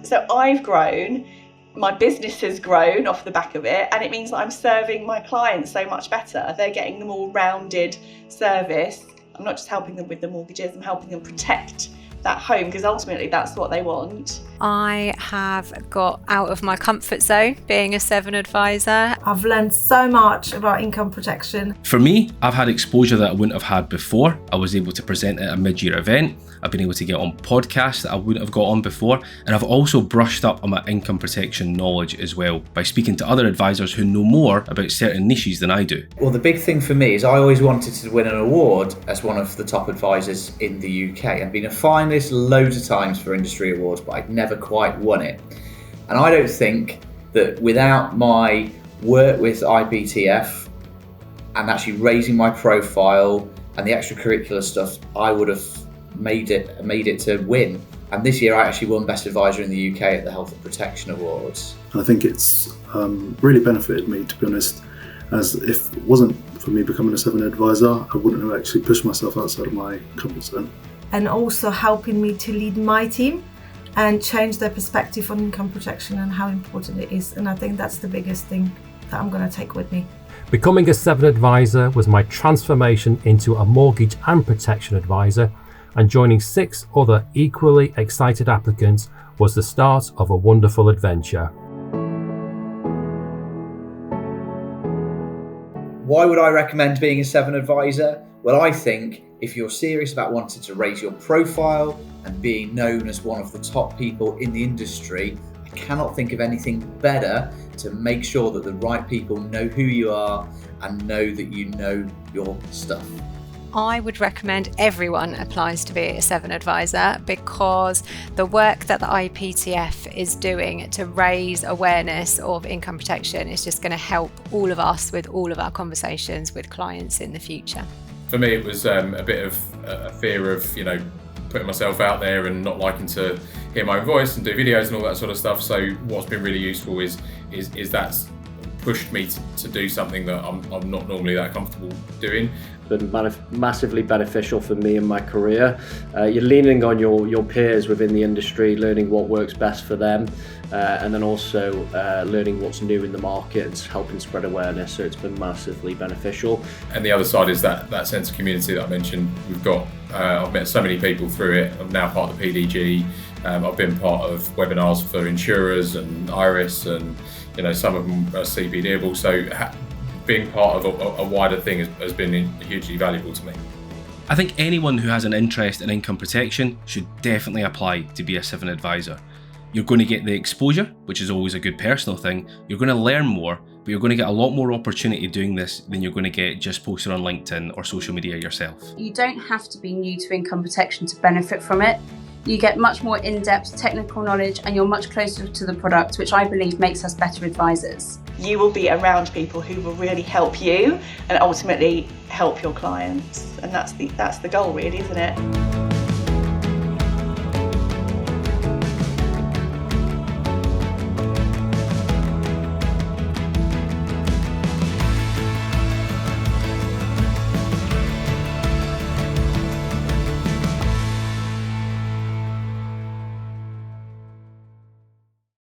So I've grown, my business has grown off the back of it, and it means that I'm serving my clients so much better. They're getting the more rounded service. I'm not just helping them with the mortgages, I'm helping them protect that home, because ultimately that's what they want. I have got out of my comfort zone being a Seven advisor. I've learned so much about income protection. For me, I've had exposure that I wouldn't have had before. I was able to present at a mid-year event. I've been able to get on podcasts that I wouldn't have got on before. And I've also brushed up on my income protection knowledge as well by speaking to other advisors who know more about certain niches than I do. Well, the big thing for me is I always wanted to win an award as one of the top advisors in the UK. I've been a finalist loads of times for industry awards, but I'd never quite won it. And I don't think that without my work with IPTF and actually raising my profile and the extracurricular stuff, I would have made it to win. And this year I actually won Best Advisor in the UK at the Health and Protection Awards. I think it's really benefited me, to be honest, as if it wasn't for me becoming a Seven advisor, I wouldn't have actually pushed myself outside of my comfort zone. And also helping me to lead my team and change their perspective on income protection and how important it is. And I think that's the biggest thing that I'm going to take with me. Becoming a Seven advisor was my transformation into a mortgage and protection advisor, and joining 6 other equally excited applicants was the start of a wonderful adventure. Why would I recommend being a Seven advisor? Well, I think if you're serious about wanting to raise your profile and being known as one of the top people in the industry, I cannot think of anything better to make sure that the right people know who you are and know that you know your stuff. I would recommend everyone applies to be a Seven advisor, because the work that the IPTF is doing to raise awareness of income protection is just going to help all of us with all of our conversations with clients in the future. For me, it was a bit of a fear of, putting myself out there and not liking to hear my own voice and do videos and all that sort of stuff. So what's been really useful is that's pushed me to do something that I'm not normally that comfortable doing. Been massively beneficial for me in my career. You're leaning on your peers within the industry, learning what works best for them, and then also learning what's new in the market and helping spread awareness. So it's been massively beneficial. And the other side is that sense of community that I mentioned. We've got, I've met so many people through it. I'm now part of the PDG. I've been part of webinars for insurers and Iris, and some of them are CPDable. So being part of a wider thing has been hugely valuable to me. I think anyone who has an interest in income protection should definitely apply to be a Seven advisor. You're going to get the exposure, which is always a good personal thing. You're going to learn more, but you're going to get a lot more opportunity doing this than you're going to get just posting on LinkedIn or social media yourself. You don't have to be new to income protection to benefit from it. You get much more in-depth technical knowledge, and you're much closer to the product, which I believe makes us better advisors. You will be around people who will really help you and ultimately help your clients. And that's the goal, really, isn't it?